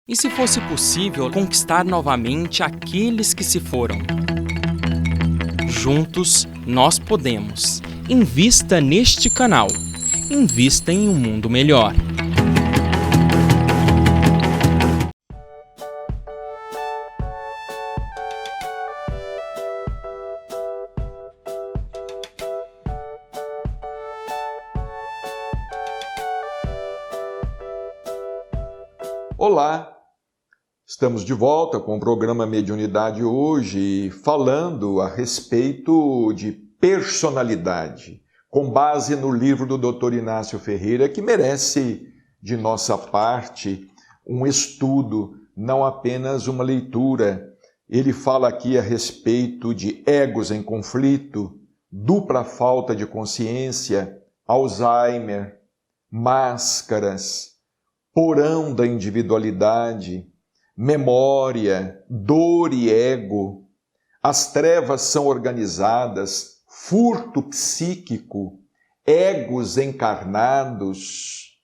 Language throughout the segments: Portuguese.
E se fosse possível conquistar novamente aqueles que se foram? Juntos, nós podemos. Invista neste canal. Invista em um mundo melhor. Olá! Estamos de volta com o programa Mediunidade hoje, falando a respeito de personalidade, com base no livro do Dr. Inácio Ferreira, que merece, de nossa parte, um estudo, não apenas uma leitura. Ele fala aqui a respeito de egos em conflito, dupla falta de consciência, Alzheimer, máscaras, porão da individualidade, memória, dor e ego. As trevas são organizadas, furto psíquico, egos encarnados,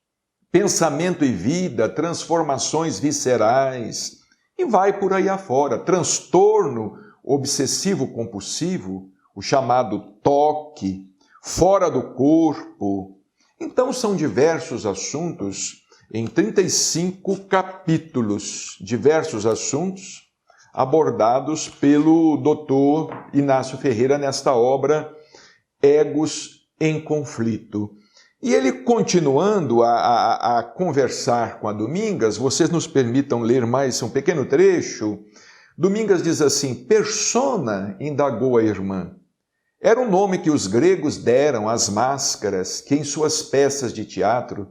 pensamento e vida, transformações viscerais, e vai por aí afora. Transtorno obsessivo-compulsivo, o chamado TOC, fora do corpo. Então são diversos assuntos em 35 capítulos, diversos assuntos abordados pelo Dr. Inácio Ferreira nesta obra Egos em Conflito. E ele, continuando a conversar com a Domingas, vocês nos permitam ler mais um pequeno trecho. Domingas diz assim: persona, indagou a irmã, era o nome que os gregos deram às máscaras que em suas peças de teatro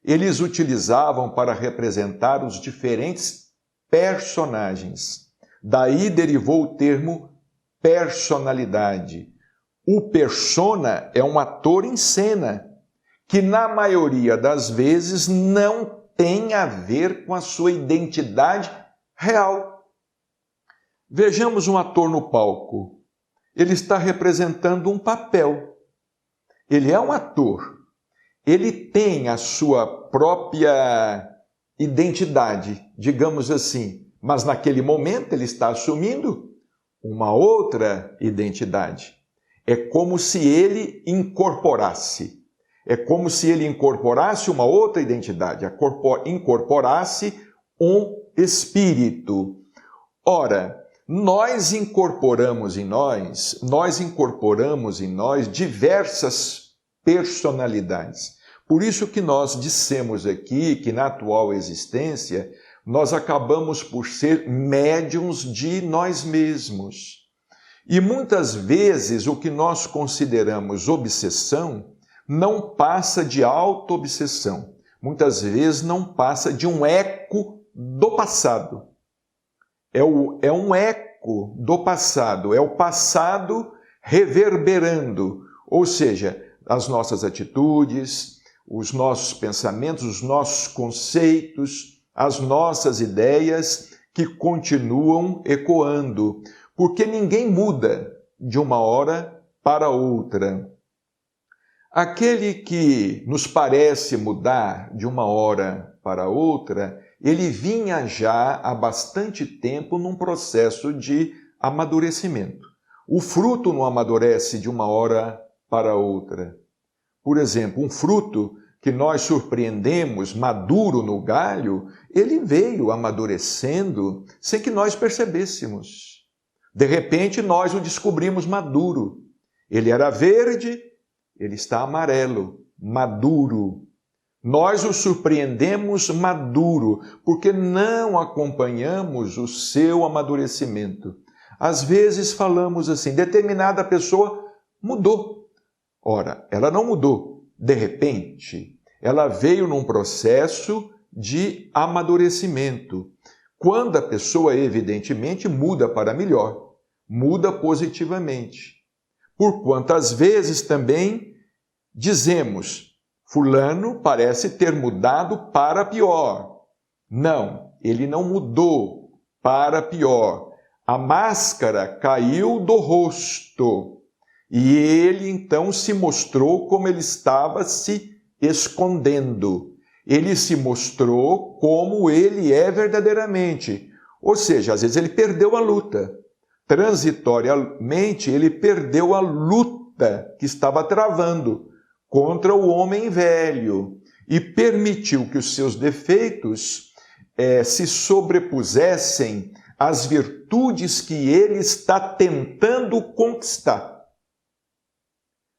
eles utilizavam para representar os diferentes personagens. Daí derivou o termo personalidade. O persona é um ator em cena, que na maioria das vezes não tem a ver com a sua identidade real. Vejamos um ator no palco. Ele está representando um papel. Ele é um ator. Ele tem a sua própria identidade, digamos assim, mas naquele momento ele está assumindo uma outra identidade. É como se ele incorporasse. É como se ele incorporasse uma outra identidade, incorporasse um espírito. Ora, nós incorporamos em nós diversas personalidades. Por isso que nós dissemos aqui que na atual existência nós acabamos por ser médiuns de nós mesmos. E muitas vezes o que nós consideramos obsessão não passa de auto-obsessão. Muitas vezes não passa de um eco do passado. É um eco do passado, é o passado reverberando, ou seja, as nossas atitudes, os nossos pensamentos, os nossos conceitos, as nossas ideias que continuam ecoando, porque ninguém muda de uma hora para outra. Aquele que nos parece mudar de uma hora para outra, ele vinha já há bastante tempo num processo de amadurecimento. O fruto não amadurece de uma hora para outra. Por exemplo, um fruto que nós surpreendemos maduro no galho, ele veio amadurecendo sem que nós percebêssemos. De repente, nós o descobrimos maduro. Ele era verde, ele está amarelo, maduro. Nós o surpreendemos maduro, porque não acompanhamos o seu amadurecimento. Às vezes falamos assim, determinada pessoa mudou. Ora, ela não mudou de repente, ela veio num processo de amadurecimento. Quando a pessoa, evidentemente, muda para melhor, muda positivamente. Por quantas vezes também dizemos, fulano parece ter mudado para pior. Não, ele não mudou para pior. A máscara caiu do rosto. E ele então se mostrou como ele estava se escondendo. Ele se mostrou como ele é verdadeiramente. Ou seja, às vezes ele perdeu a luta. Transitoriamente, ele perdeu a luta que estava travando contra o homem velho e permitiu que os seus defeitos se sobrepusessem às virtudes que ele está tentando conquistar.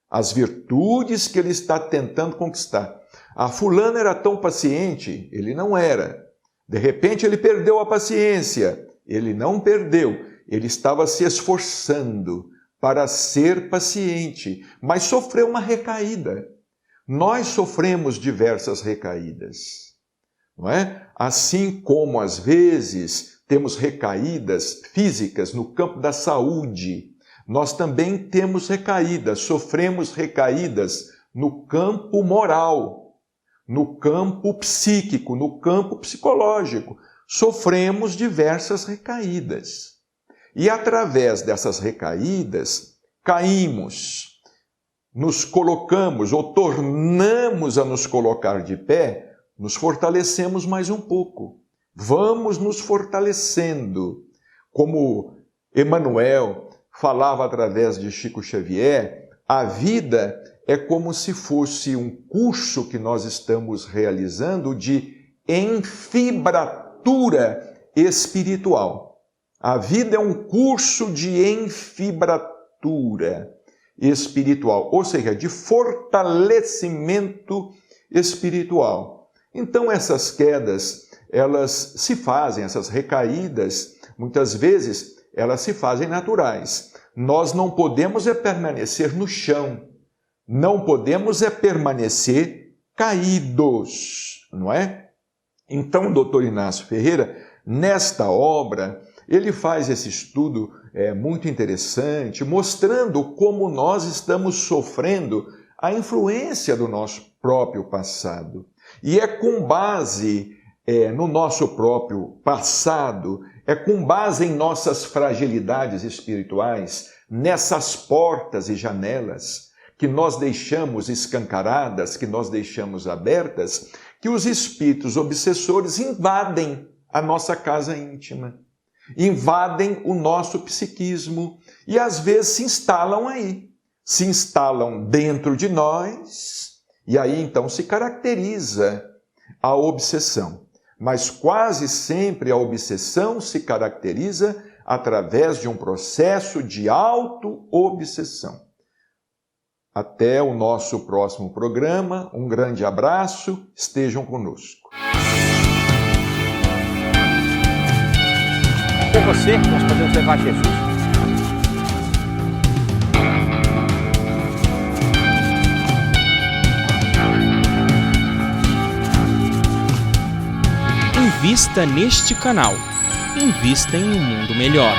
As virtudes que ele está tentando conquistar. A fulana era tão paciente, ele não era. De repente ele perdeu a paciência, ele não perdeu. Ele estava se esforçando para ser paciente, mas sofreu uma recaída. Nós sofremos diversas recaídas, não é? Assim como às vezes temos recaídas físicas no campo da saúde, nós também temos recaídas, sofremos recaídas no campo moral, no campo psíquico, no campo psicológico. Sofremos diversas recaídas. E através dessas recaídas, caímos, nos colocamos ou tornamos a nos colocar de pé, nos fortalecemos mais um pouco. Vamos nos fortalecendo. Como Emmanuel falava através de Chico Xavier, a vida é como se fosse um curso que nós estamos realizando de enfibratura espiritual. A vida é um curso de enfibratura espiritual, ou seja, de fortalecimento espiritual. Então essas quedas, elas se fazem, essas recaídas, muitas vezes elas se fazem naturais. Nós não podemos permanecer no chão, não podemos permanecer caídos, não é? Então o doutor Inácio Ferreira, nesta obra, ele faz esse estudo muito interessante, mostrando como nós estamos sofrendo a influência do nosso próprio passado. E é com base no nosso próprio passado, é com base em nossas fragilidades espirituais, nessas portas e janelas que nós deixamos escancaradas, que nós deixamos abertas, que os espíritos obsessores invadem a nossa casa íntima. Invadem o nosso psiquismo e às vezes se instalam aí, se instalam dentro de nós e aí então se caracteriza a obsessão. Mas quase sempre a obsessão se caracteriza através de um processo de auto-obsessão. Até o nosso próximo programa, um grande abraço, estejam conosco. Com você, nós podemos levar Jesus. Invista neste canal. Invista em um mundo melhor.